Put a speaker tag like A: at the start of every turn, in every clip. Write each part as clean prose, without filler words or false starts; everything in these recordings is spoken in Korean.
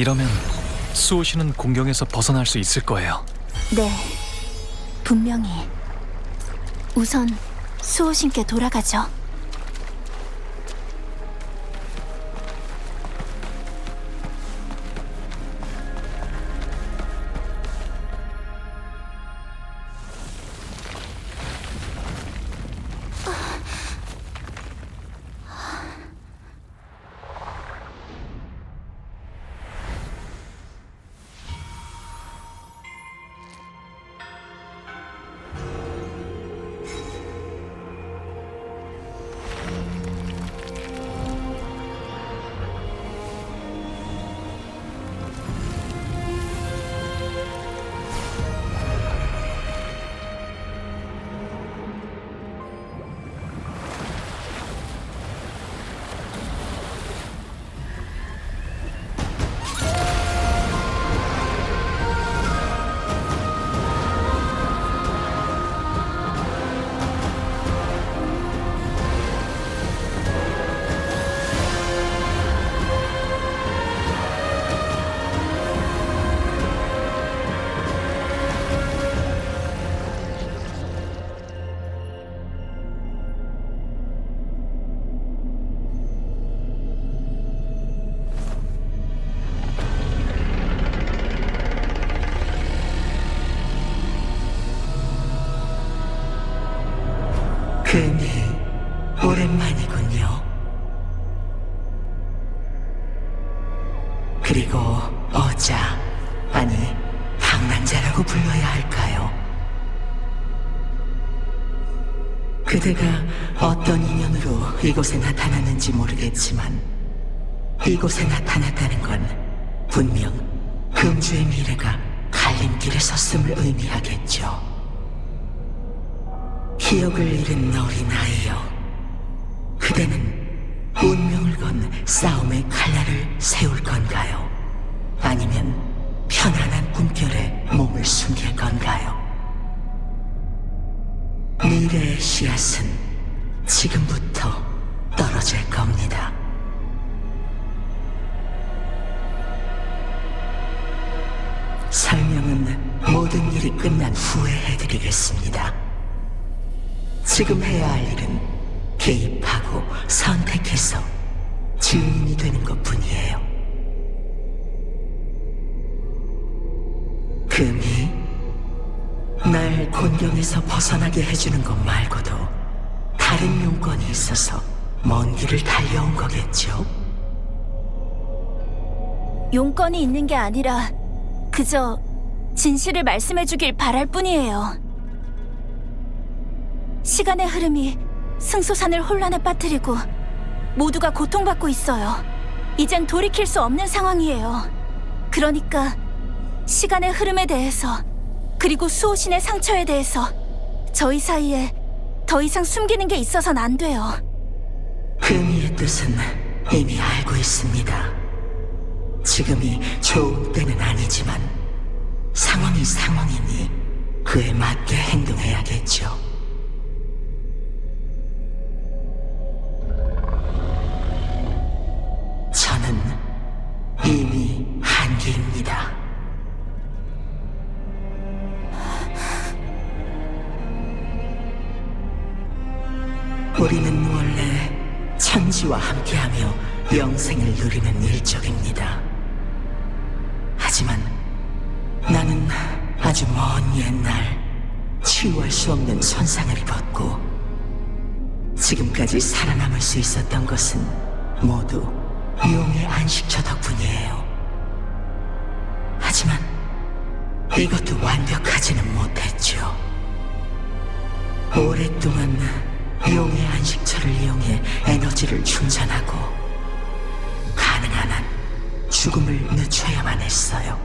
A: 이러면 수호 씨는 공경에서 벗어날 수 있을 거예요.
B: 네, 분명히. 우선 수호신께 돌아가죠.
C: 금이 오랜만이군요. 그리고 어자, 아니 방랑자라고 불러야 할까요? 그대가 어떤 인연으로 이곳에 나타났는지 모르겠지만 이곳에 나타났다는 건 분명 금주의 미래가 갈림길에 섰음을 의미하겠죠. 기억을 잃은 어린아이여, 그대는 운명을 건 싸움의 칼날을 세울 건가요? 아니면 편안한 꿈결에 몸을 숨길 건가요? 미래의 씨앗은 지금부터 떨어질 겁니다. 설명은 모든 일이 끝난 후에 해드리겠습니다. 지금 해야 할 일은 개입하고 선택해서 주인이 되는 것뿐이에요. 금이 날 곤경에서 벗어나게 해주는 것 말고도 다른 용건이 있어서 먼 길을 달려온 거겠죠?
B: 용건이 있는 게 아니라 그저 진실을 말씀해주길 바랄 뿐이에요. 시간의 흐름이 승소산을 혼란에 빠뜨리고 모두가 고통받고 있어요. 이젠 돌이킬 수 없는 상황이에요. 그러니까 시간의 흐름에 대해서, 그리고 수호신의 상처에 대해서 저희 사이에 더 이상 숨기는 게 있어선 안 돼요.
C: 금이의 뜻은 이미 알고 있습니다. 지금이 좋은 때는 아니지만 상황이 상황이니 그에 맞게 행동해야겠죠. 저는 이미 한계입니다. 우리는 원래 천지와 함께하며 영생을 누리는 일족입니다. 하지만 나는 아주 먼 옛날 치유할 수 없는 손상을 입었고 지금까지 살아남을 수 있었던 것은 모두 용의 안식처 덕분이에요. 하지만 이것도 완벽하지는 못했죠. 오랫동안 용의 안식처를 이용해 에너지를 충전하고 가능한 한 죽음을 늦춰야만 했어요.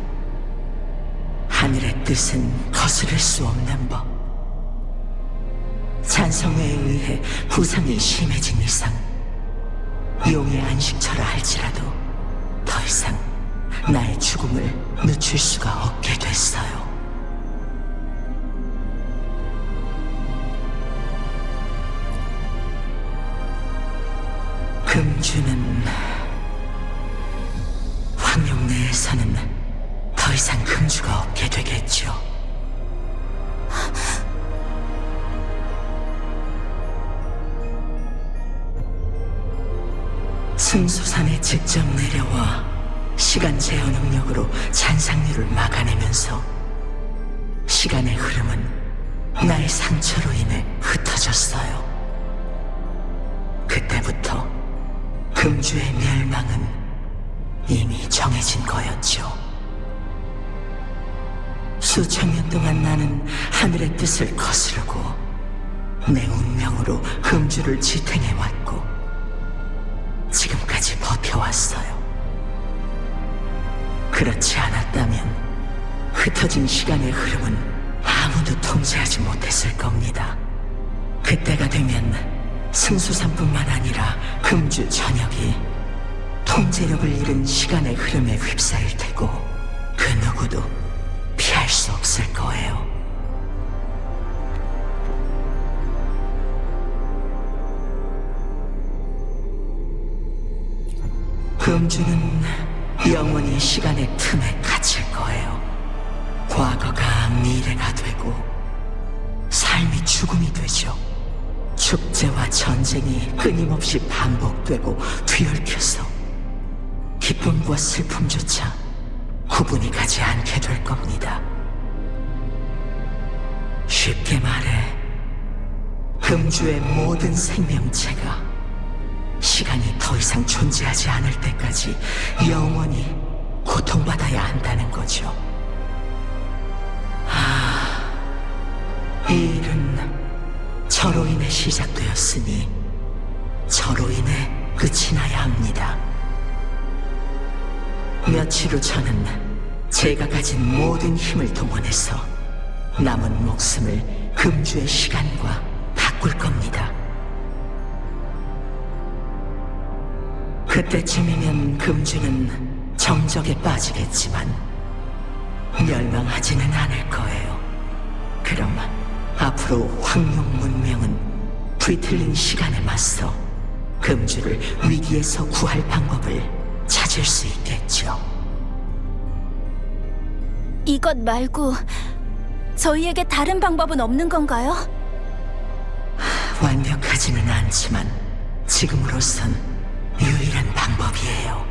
C: 하늘의 뜻은 거스를 수 없는 법. 찬성에 의해 부상이 심해진 이상 용의 안식처라 할지라도 더 이상 나의 죽음을 늦출 수가 없게 됐어요. 금주는 황룡 내에서 땅에 직접 내려와 시간 제어 능력으로 잔상류를 막아내면서 시간의 흐름은 나의 상처로 인해 흩어졌어요. 그때부터 금주의 멸망은 이미 정해진 거였죠. 수천 년 동안 나는 하늘의 뜻을 거스르고 내 운명으로 금주를 지탱해왔고 지금까지 버텨왔어요. 그렇지 않았다면 흩어진 시간의 흐름은 아무도 통제하지 못했을 겁니다. 그때가 되면 승수산뿐만 아니라 금주 전역이 통제력을 잃은 시간의 흐름에 휩싸일 테고 그 누구도 피할 수 없을 거예요. 금주는 영원히 시간의 틈에 갇힐 거예요. 과거가 미래가 되고 삶이 죽음이 되죠. 축제와 전쟁이 끊임없이 반복되고 뒤얽혀서 기쁨과 슬픔조차 구분이 가지 않게 될 겁니다. 쉽게 말해 금주의 모든 생명체가 시간이 더 이상 존재하지 않을 때까지 영원히 고통받아야 한다는 거죠. 이 일은 저로 인해 시작되었으니 저로 인해 끝이 나야 합니다. 며칠 후 저는 제가 가진 모든 힘을 동원해서 남은 목숨을 금주의 시간과 바꿀 겁니다. 그때쯤이면 금주는 정적에 빠지겠지만 멸망하지는 않을 거예요. 그럼 앞으로 황룡 문명은 뒤틀린 시간에 맞서 금주를 위기에서 구할 방법을 찾을 수 있겠죠.
B: 이것 말고 저희에게 다른 방법은 없는 건가요?
C: 완벽하지는 않지만 지금으로선 유일한 방법이에요.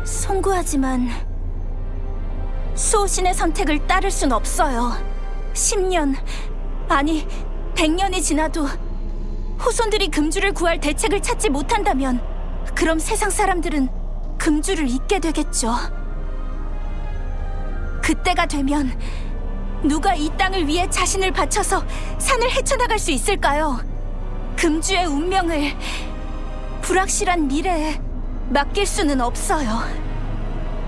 B: 송구하지만 수호신의 선택을 따를 순 없어요. 10년, 아니 100년이 지나도 후손들이 금주를 구할 대책을 찾지 못한다면 그럼 세상 사람들은 금주를 잊게 되겠죠. 그때가 되면 누가 이 땅을 위해 자신을 바쳐서 산을 헤쳐나갈 수 있을까요? 금주의 운명을 불확실한 미래에 맡길 수는 없어요.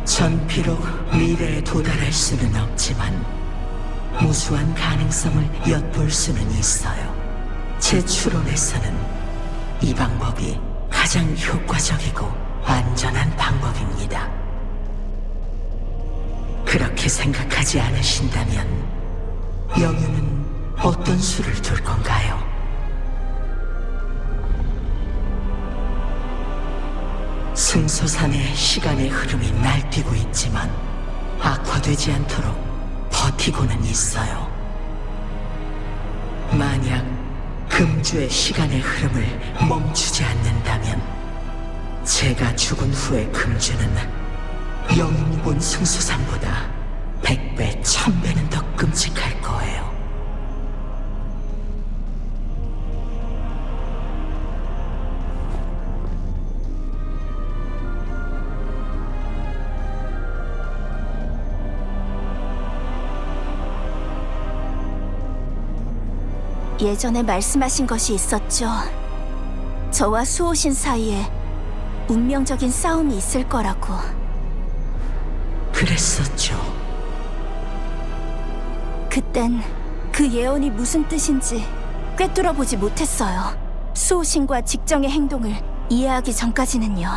C: 전 비록 미래에 도달할 수는 없지만 무수한 가능성을 엿볼 수는 있어요. 제 추론에서는 이 방법이 가장 효과적이고 안전한 방법입니다. 그렇게 생각하지 않으신다면 영유는 어떤 수를 둘 건가요? 승소산의 시간의 흐름이 날뛰고 있지만 악화되지 않도록 버티고는 있어요. 만약 금주의 시간의 흐름을 멈추지 않는다면 제가 죽은 후의 금주는 영웅이 본 승수산보다 100배, 1000배는 더 끔찍할 거예요.
B: 예전에 말씀하신 것이 있었죠. 저와 수호신 사이에 운명적인 싸움이 있을 거라고.
C: 그랬었죠.
B: 그땐 그 예언이 무슨 뜻인지 꿰뚫어보지 못했어요. 수호신과 직정의 행동을 이해하기 전까지는요.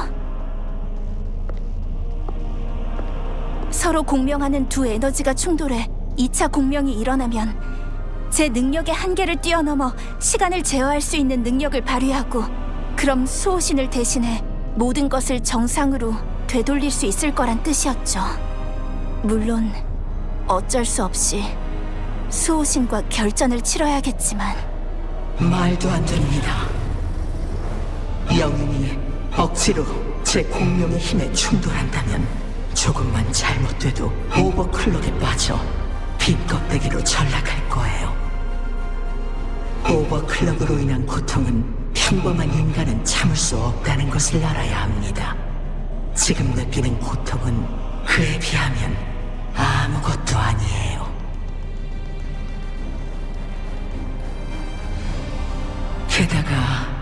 B: 서로 공명하는 두 에너지가 충돌해 2차 공명이 일어나면 제 능력의 한계를 뛰어넘어 시간을 제어할 수 있는 능력을 발휘하고 그럼 수호신을 대신해 모든 것을 정상으로 되돌릴 수 있을 거란 뜻이었죠. 물론 어쩔 수 없이 수호신과 결전을 치러야겠지만
C: 말도 안 됩니다. 영웅이 억지로 제 공룡의 힘에 충돌한다면 조금만 잘못돼도 오버클럭에 빠져 빈 껍데기로 전락할 거예요. 오버클럭으로 인한 고통은 평범한 인간은 참을 수 없다는 것을 알아야 합니다. 지금 느끼는 고통은 그에 비하면 아무것도 아니에요. 게다가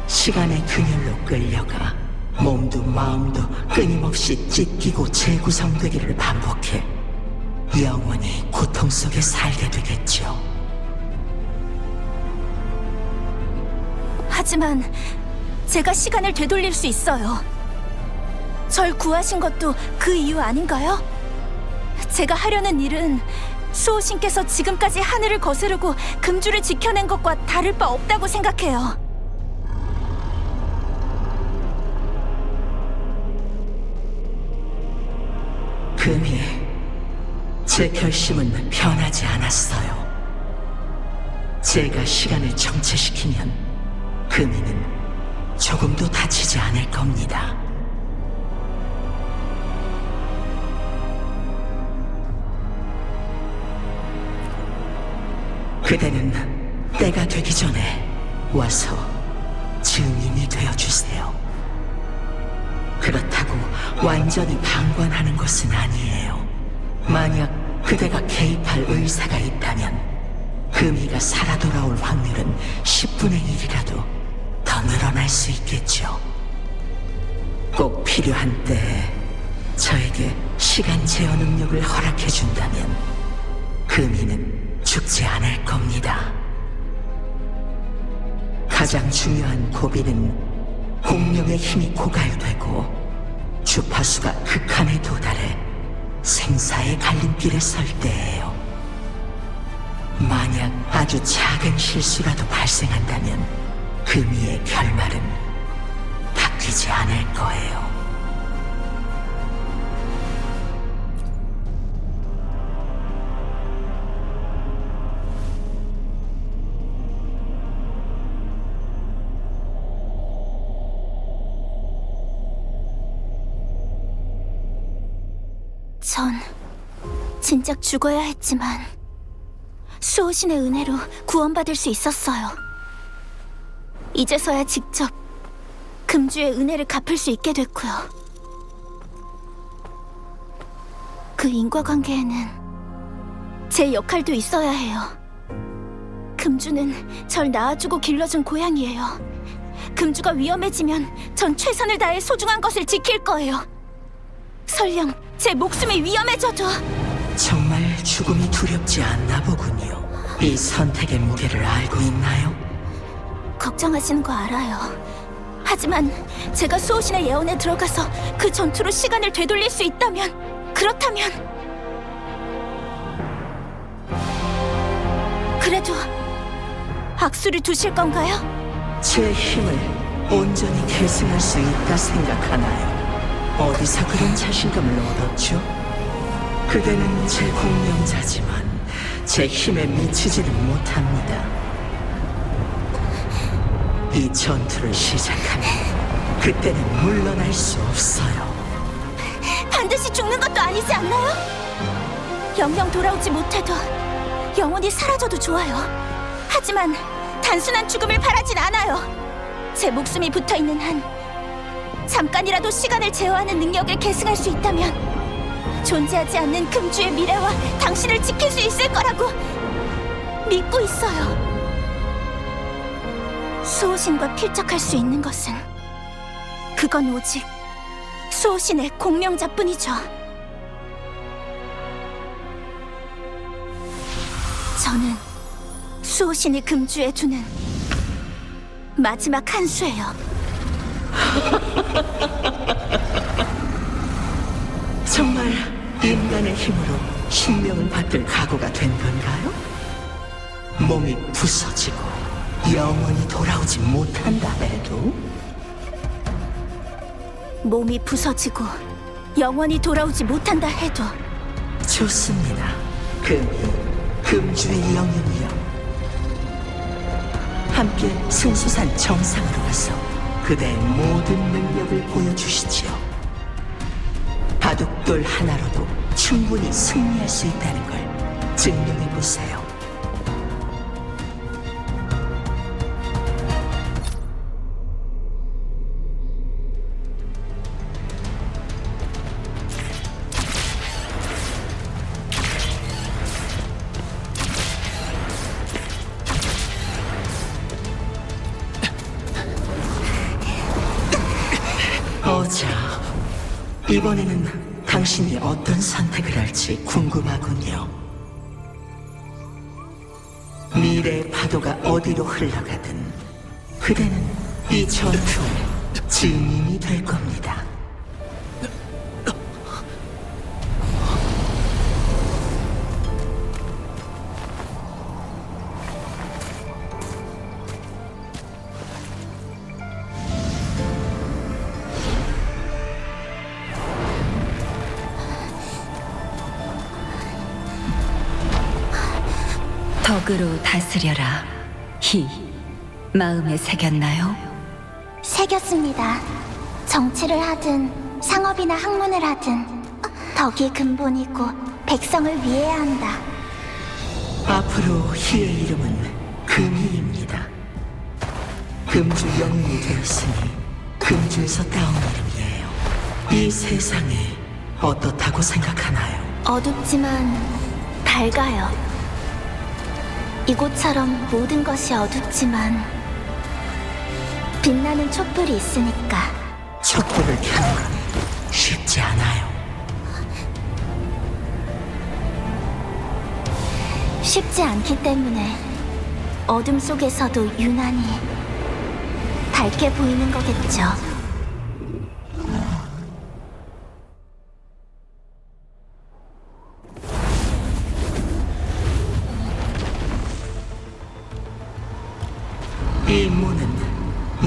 C: 시간의 균열로 끌려가 몸도 마음도 끊임없이 찢기고 재구성되기를 반복해 영원히 고통 속에 살게 되겠죠.
B: 하지만 제가 시간을 되돌릴 수 있어요. 절 구하신 것도 그 이유 아닌가요? 제가 하려는 일은 수호신께서 지금까지 하늘을 거스르고 금주를 지켜낸 것과 다를 바 없다고 생각해요.
C: 금이 제 결심은 변하지 않았어요. 제가 시간을 정체시키면 금이는 조금도 다치지 않을 겁니다. 그대는 때가 되기 전에 와서 증인이 되어주세요. 그렇다고 완전히 방관하는 것은 아니에요. 만약 그대가 개입할 의사가 있다면 금이가 살아 돌아올 확률은 10분의 1이라도 더 늘어날 수 있겠죠. 꼭 필요한 때에 저에게 시간 제어 능력을 허락해준다면 금이는 죽지 않을 겁니다. 가장 중요한 고비는 공룡의 힘이 고갈되고 주파수가 극한에 도달해 생사의 갈림길에 설 때예요. 만약 아주 작은 실수라도 발생한다면 금이의 결말은 바뀌지 않을 거예요.
B: 전 진작 죽어야 했지만 수호신의 은혜로 구원받을 수 있었어요. 이제서야 직접 금주의 은혜를 갚을 수 있게 됐고요. 그 인과관계에는 제 역할도 있어야 해요. 금주는 절 낳아주고 길러준 고향이에요. 금주가 위험해지면 전 최선을 다해 소중한 것을 지킬 거예요. 설령 제 목숨이 위험해져도.
C: 정말 죽음이 두렵지 않나 보군요. 이 선택의 무게를 알고 있나요?
B: 걱정하시는 거 알아요. 하지만 제가 수호신의 예언에 들어가서 그 전투로 시간을 되돌릴 수 있다면, 그렇다면 그래도 악수를 두실 건가요?
C: 제 힘을 온전히 계승할 수 있다 생각하나요? 어디서 그런 자신감을 얻었죠? 그대는 제 공명자지만 제 힘에 미치지는 못합니다. 이 전투를 시작하면 그때는 물러날 수 없어요.
B: 반드시 죽는 것도 아니지 않나요? 영영 돌아오지 못해도 영원히 사라져도 좋아요. 하지만 단순한 죽음을 바라진 않아요. 제 목숨이 붙어있는 한 잠깐이라도 시간을 제어하는 능력을 계승할 수 있다면 존재하지 않는 금주의 미래와 당신을 지킬 수 있을 거라고 믿고 있어요. 수호신과 필적할 수 있는 것은 그건 오직 수호신의 공명자뿐이죠. 저는 수호신이 금주에 주는 마지막 한 수예요.
C: 정말 인간의 힘으로 신명을 받들 각오가 된 건가요? 몸이 부서지고 영원히 돌아오지 못한다 해도?
B: 몸이 부서지고 영원히 돌아오지 못한다 해도
C: 좋습니다. 금주의 영혼이여, 함께 승수산 정상으로 가서 그대의 모든 능력을 보여주시지요. 바둑돌 하나로도 충분히 승리할 수 있다는 걸 증명해보세요. 어자, 이번에는 당신이 어떤 선택을 할지 궁금하군요. 미래의 파도가 어디로 흘러가든 그대는 이 전투의 증인이 될 겁니다.
D: 덕으로 다스려라. 희 마음에 새겼나요?
B: 새겼습니다. 정치를 하든 상업이나 학문을 하든 덕이 근본이고 백성을 위해야 한다.
C: 앞으로 희의 이름은 금희입니다. 금주 영웅이 되었으니 금주에서 따온 이름이에요. 이 세상이 어떻다고 생각하나요?
B: 어둡지만 밝아요. 이곳처럼 모든 것이 어둡지만 빛나는 촛불이 있으니까.
C: 촛불을 켜는 건 쉽지 않아요.
B: 쉽지 않기 때문에 어둠 속에서도 유난히 밝게 보이는 거겠죠.
C: 이 문은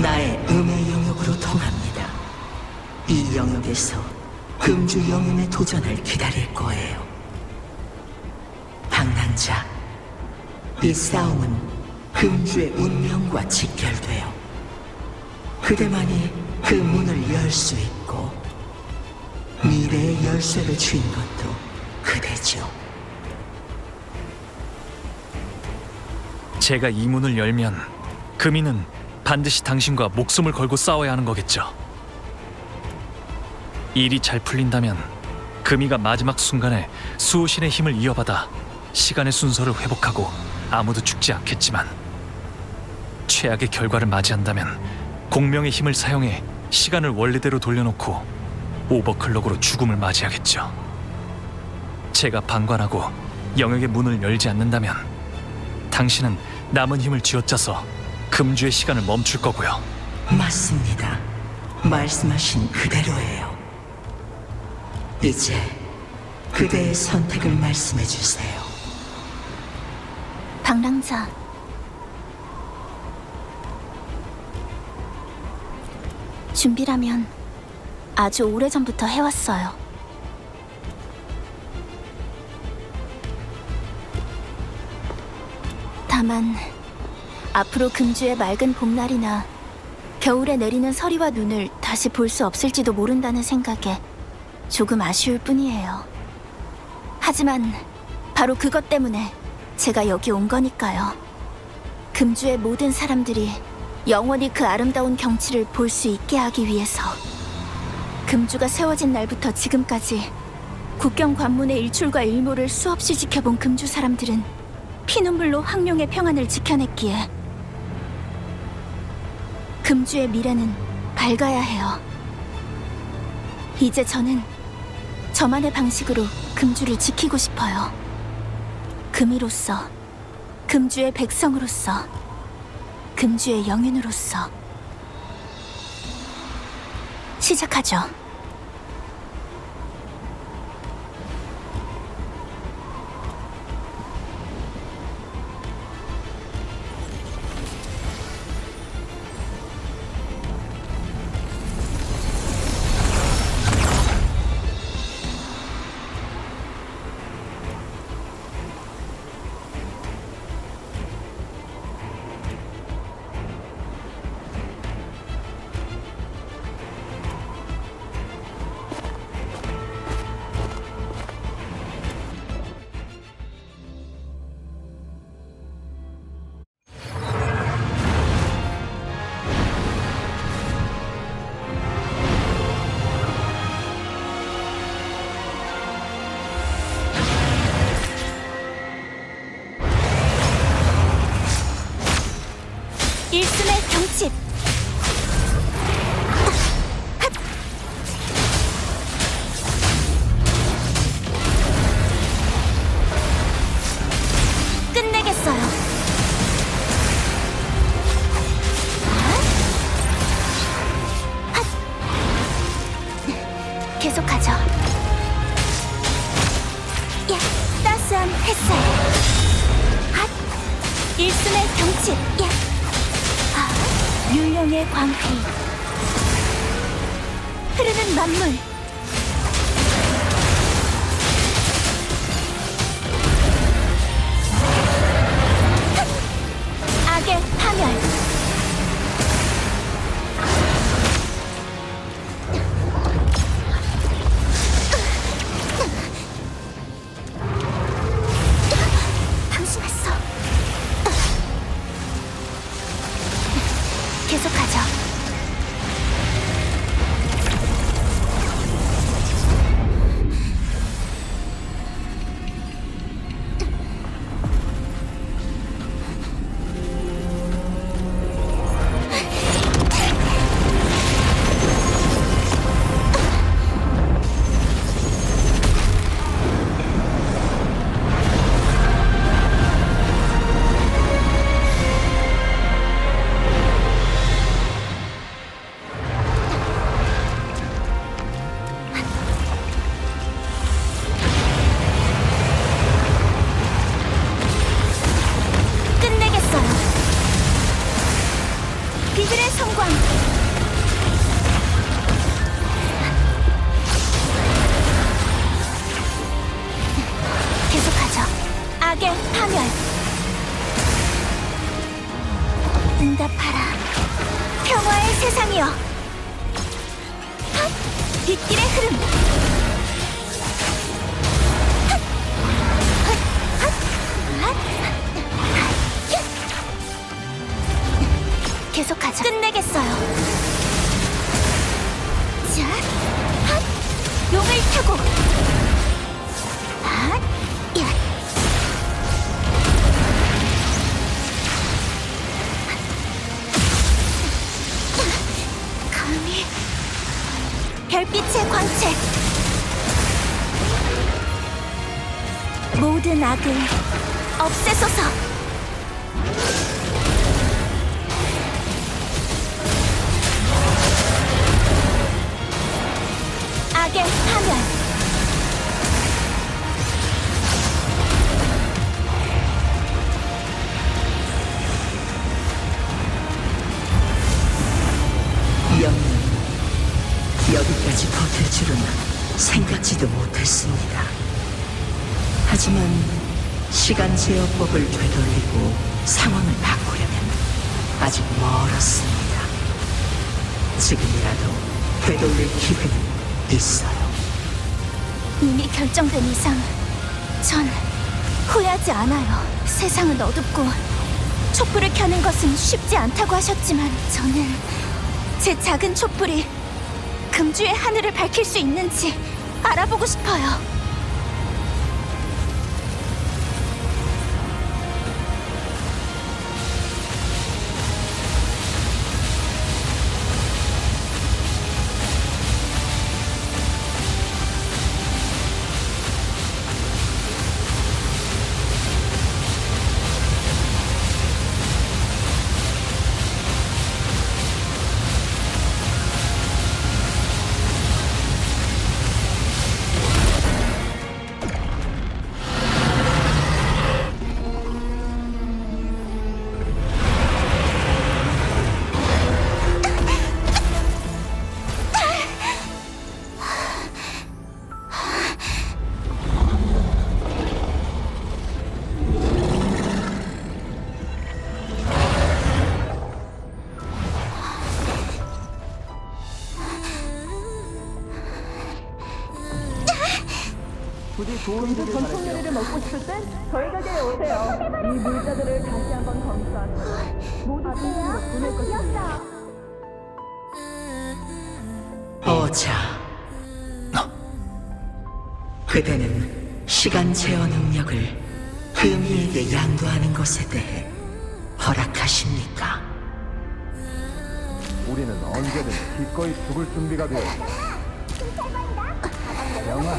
C: 나의 음의 영역으로 통합니다. 이 영역에서 금주 영웅의 도전을 기다릴 거예요. 방랑자, 이 싸움은 금주의 운명과 직결돼요. 그대만이 그 문을 열 수 있고 미래의 열쇠를 쥔 것도 그대죠.
A: 제가 이 문을 열면 금이는 반드시 당신과 목숨을 걸고 싸워야 하는 거겠죠. 일이 잘 풀린다면 금이가 마지막 순간에 수호신의 힘을 이어받아 시간의 순서를 회복하고 아무도 죽지 않겠지만, 최악의 결과를 맞이한다면 공명의 힘을 사용해 시간을 원래대로 돌려놓고 오버클럭으로 죽음을 맞이하겠죠. 제가 방관하고 영역의 문을 열지 않는다면 당신은 남은 힘을 쥐어짜서 금주의 시간을 멈출 거고요.
C: 맞습니다. 말씀하신 그대로예요. 이제 그대의 선택을 말씀해 주세요.
B: 방랑자, 준비라면 아주 오래전부터 해왔어요. 다만 앞으로 금주의 맑은 봄날이나 겨울에 내리는 서리와 눈을 다시 볼 수 없을지도 모른다는 생각에 조금 아쉬울 뿐이에요. 하지만 바로 그것 때문에 제가 여기 온 거니까요. 금주의 모든 사람들이 영원히 그 아름다운 경치를 볼 수 있게 하기 위해서. 금주가 세워진 날부터 지금까지 국경 관문의 일출과 일몰을 수없이 지켜본 금주 사람들은 피눈물로 황룡의 평안을 지켜냈기에 금주의 미래는 밝아야 해요. 이제 저는 저만의 방식으로 금주를 지키고 싶어요. 금이로서, 금주의 백성으로서, 금주의 영윤으로서. 시작하죠. 계속하죠. 야, 따스한 햇살. 핫, 일순의 경칩. 야, 아, 율령의 광피. 흐르는 만물. 악의 파멸. 당신 왔어. 계속하죠. 끝내겠어요. 비들의 성광. 계속하죠. 악의 파멸. 응답하라. 평화의 세상이여. 핫! 빗길의 흐름. 핫! 핫! 핫! 핫! 계속하죠. 끝내겠어요. 자, 핫! 용을 타고. 핫! 야! 감히 별빛의 광채. 모든 악을 없애소서. 악의 파멸.
C: 영웅, 여기까지 버틸 줄은 생각지도 못했습니다. 하지만 시간 제어법을 되돌리고 상황을 바꾸려면 아직 멀었습니다. 지금이라도 되돌릴 기회는 있어요.
B: 이미 결정된 이상 전 후회하지 않아요. 세상은 어둡고 촛불을 켜는 것은 쉽지 않다고 하셨지만 저는 제 작은 촛불이 금주의 하늘을 밝힐 수 있는지 알아보고 싶어요.
E: 금속 전통 요리를 먹고 싶을 땐 저희 가게에 오세요. 이 물자들을 다시 한번 검수하고 모두 진심으로 보낼 것입니다.
C: 오자. 그대는 시간 제어 능력을 금이에게 양도하는 것에 대해 허락하십니까?
F: 우리는 언제든 기꺼이 죽을 준비가 되어 있다. 영아,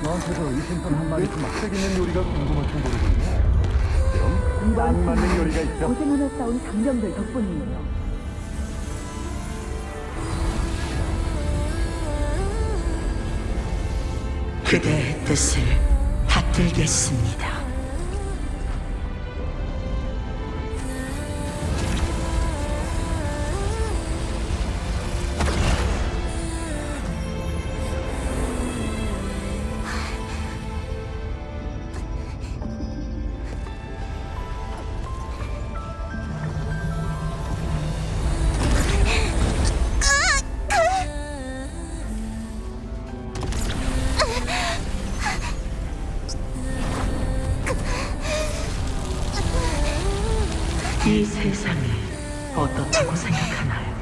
F: 너한테도 이 생선 한 마리 맛색 있는 요리가 궁금할지 모르겠네. 그럼 딱 맞는 요리가 있어.
E: 고생하며 쌓은 장병들 덕분이에요.
C: 그대의 뜻을 받들겠습니다. 이 세상이 어떻다고 생각하나요?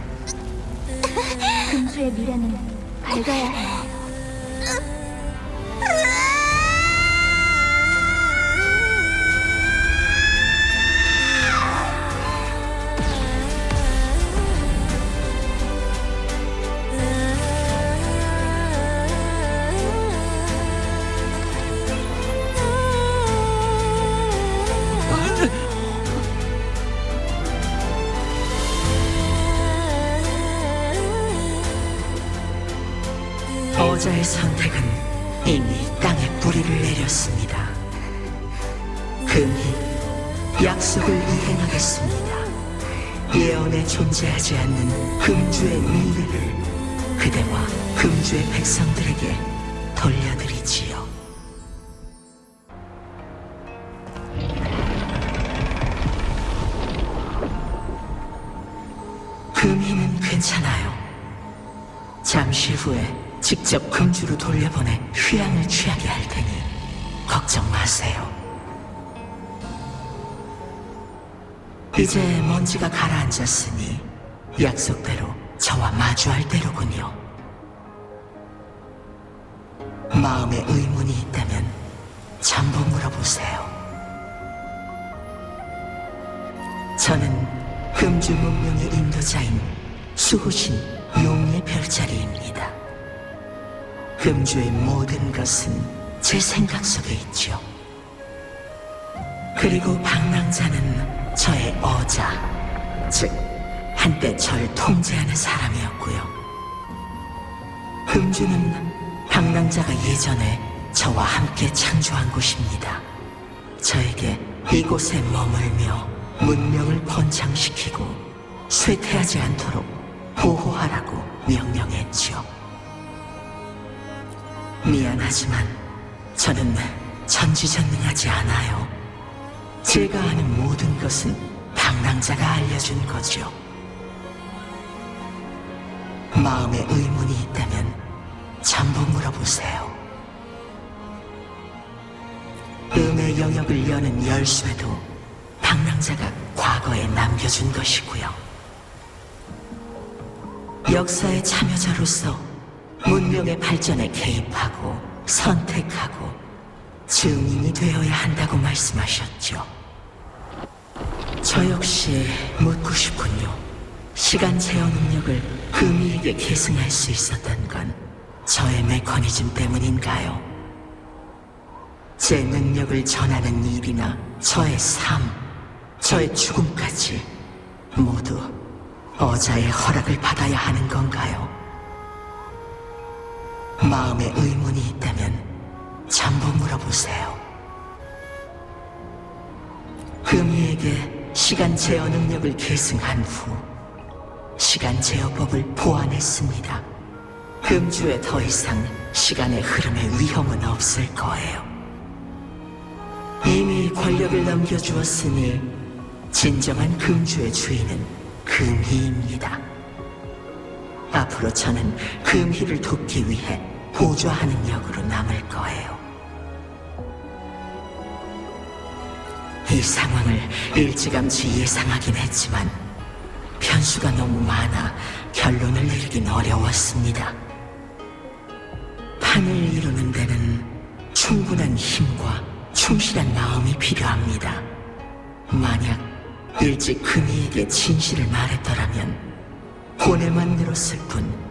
B: 금주의 미래는 밝아야 해요.
C: 어자의 선택은 이미 땅에 뿌리를 내렸습니다. 금이 약속을 이행하겠습니다. 예언에 존재하지 않는 금주의 미래를 그대와 금주의 백성들에게 돌려드리지요. 금이는 괜찮아요. 잠시 후에 직접 금주로 돌려보내 휴양을 취하게 할 테니 걱정 마세요. 이제 먼지가 가라앉았으니 약속대로 저와 마주할 때로군요. 마음에 의문이 있다면 전부 물어보세요. 저는 금주 문명의 인도자인 수호신 용의 별자리입니다. 금주의 모든 것은 제 생각 속에 있죠. 그리고 방랑자는 저의 어자, 즉 한때 절 통제하는 사람이었고요. 금주는 방랑자가 예전에 저와 함께 창조한 곳입니다. 저에게 이곳에 머물며 문명을 번창시키고 쇠퇴하지 않도록 보호하라고 명령했죠. 미안하지만 저는 전지전능하지 않아요. 제가 아는 모든 것은 방랑자가 알려준 거죠. 마음에 의문이 있다면 전부 물어보세요. 음의 영역을 여는 열쇠도 방랑자가 과거에 남겨준 것이고요. 역사의 참여자로서 문명의 발전에 개입하고 선택하고 증인이 되어야 한다고 말씀하셨죠. 저 역시 묻고 싶군요. 시간 제어 능력을 금이에게 계승할 수 있었던 건 저의 메커니즘 때문인가요? 제 능력을 전하는 일이나 저의 삶, 저의 죽음까지 모두 어자의 허락을 받아야 하는 건가요? 마음에 의문이 있다면 전부 물어보세요. 금이에게 시간 제어 능력을 계승한 후 시간 제어법을 보완했습니다. 금주에 더 이상 시간의 흐름에 위험은 없을 거예요. 이미 권력을 넘겨주었으니 진정한 금주의 주인은 금희입니다. 앞으로 저는 금희를 돕기 위해 보좌하는 역으로 남을 거예요. 이 상황을 일찌감치 예상하긴 했지만 변수가 너무 많아 결론을 내리긴 어려웠습니다. 판을 이루는 데는 충분한 힘과 충실한 마음이 필요합니다. 만약 일찍 금이에게 진실을 말했더라면 고뇌만 늘었을 뿐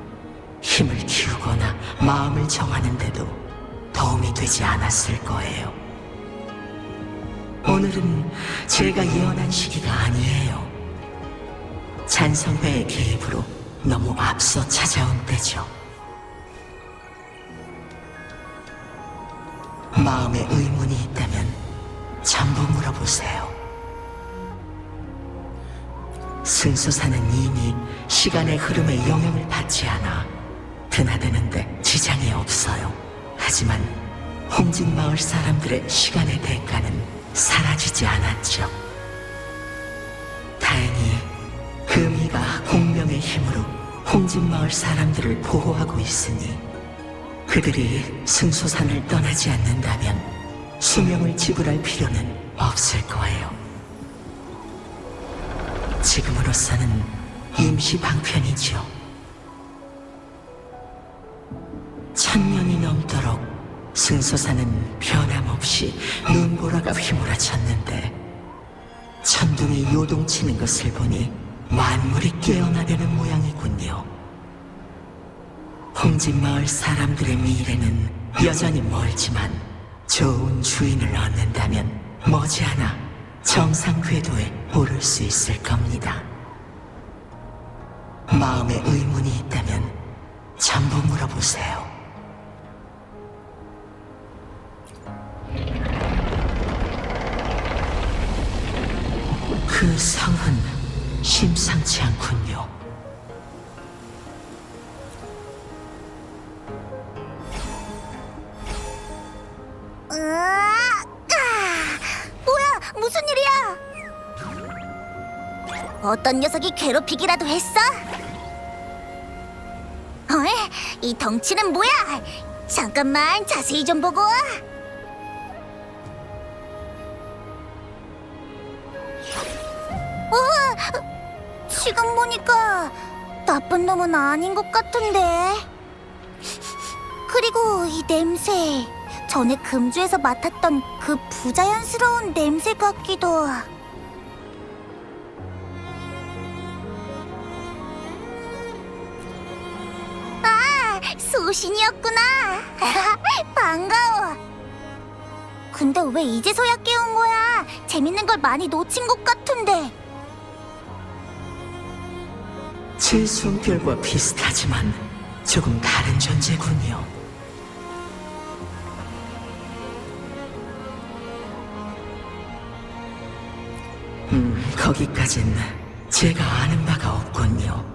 C: 힘을 키우거나 마음을 정하는데도 도움이 되지 않았을 거예요. 오늘은 제가 예언한 시기가 아니에요. 잔성회의 개입으로 너무 앞서 찾아온 때죠. 마음에 의문이 있다면 전부 물어보세요. 승소사는 이미 시간의 흐름에 영향을 받지 않아 드나드는데 지장이 없어요. 하지만 홍진마을 사람들의 시간의 대가는 사라지지 않았죠. 다행히 금이가 공명의 힘으로 홍진마을 사람들을 보호하고 있으니 그들이 승소산을 떠나지 않는다면 수명을 지불할 필요는 없을 거예요. 지금으로서는 임시 방편이죠. 1000년이 넘도록 승소사는 변함없이 눈보라가 휘몰아쳤는데 천둥이 요동치는 것을 보니 만물이 깨어나려는 모양이군요. 홍진마을 사람들의 미래는 여전히 멀지만 좋은 주인을 얻는다면 머지않아 정상 궤도에 오를 수 있을 겁니다. 마음에 의문이 있다면 전부 물어보세요. 그 성은 심상치 않군요.
B: 뭐야, 무슨 일이야? 어떤 녀석이 괴롭히기라도 했어? 이 덩치는 뭐야? 잠깐만 자세히 좀 보고 와. 지금 보니까 나쁜 놈은 아닌 것 같은데. 그리고 이 냄새, 전에 금주에서 맡았던 그 부자연스러운 냄새 같기도. 아, 소신이었구나. 반가워. 근데 왜 이제서야 깨운 거야? 재밌는 걸 많이 놓친 것 같은데.
C: 제 숨결과 비슷하지만 조금 다른 존재군요. 거기까진 제가 아는 바가 없군요.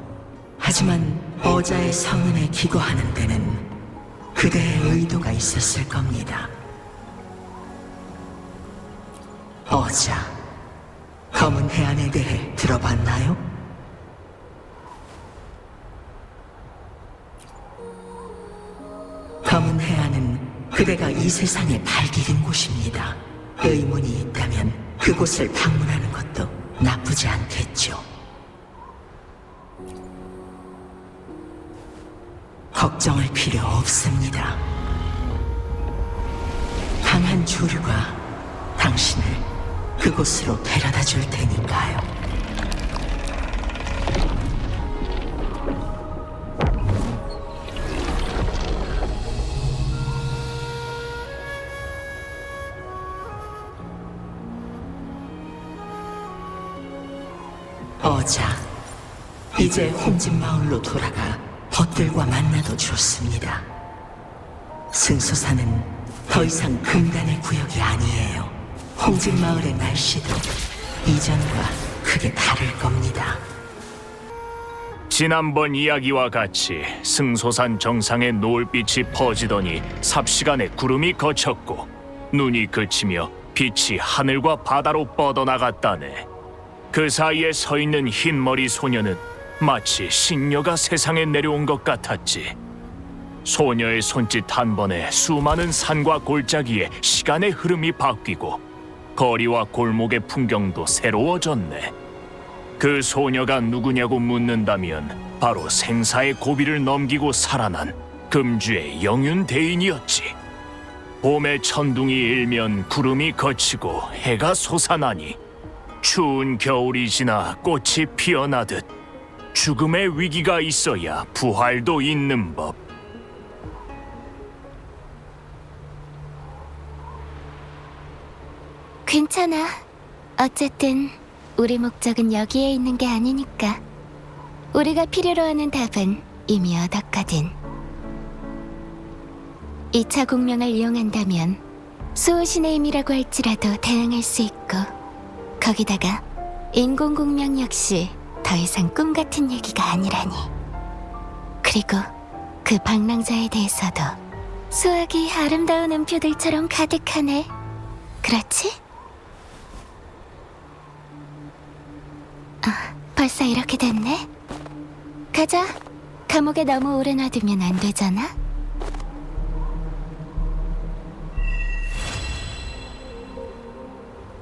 C: 하지만 어자의 성은에 기거하는 데는 그대의 의도가 있었을 겁니다. 어자, 검은 해안에 대해 들어봤나요? 검은 해안은 그대가 이 세상에 발디딘 곳입니다. 의문이 있다면 그곳을 방문하는 것도 나쁘지 않겠죠. 걱정할 필요 없습니다. 강한 조류가 당신을 그곳으로 데려다 줄 테니까요. 어자, 이제 홍진마을로 돌아가 벗들과 만나도 좋습니다. 승소사는 더 이상 금단의 구역이 아니에요. 홍진마을의 날씨도 이전과 크게 다를 겁니다.
G: 지난번 이야기와 같이 승소산 정상에 노을빛이 퍼지더니 삽시간에 구름이 걷혔고 눈이 그치며 빛이 하늘과 바다로 뻗어나갔다네. 그 사이에 서 있는 흰머리 소녀는 마치 신녀가 세상에 내려온 것 같았지. 소녀의 손짓 한 번에 수많은 산과 골짜기에 시간의 흐름이 바뀌고 거리와 골목의 풍경도 새로워졌네. 그 소녀가 누구냐고 묻는다면 바로 생사의 고비를 넘기고 살아난 금주의 영윤대인이었지. 봄에 천둥이 일면 구름이 걷히고 해가 솟아나니 추운 겨울이 지나 꽃이 피어나듯 죽음의 위기가 있어야 부활도 있는 법.
H: 괜찮아. 어쨌든 우리 목적은 여기에 있는 게 아니니까. 우리가 필요로 하는 답은 이미 얻었거든. 2차 공명을 이용한다면 수호신의 힘이라고 할지라도 대응할 수 있고, 거기다가 인공공명 역시 더 이상 꿈 같은 얘기가 아니라니. 그리고 그 방랑자에 대해서도 수학이 아름다운 음표들처럼 가득하네. 그렇지? 아, 벌써 이렇게 됐네. 가자. 감옥에 너무 오래 놔두면 안 되잖아.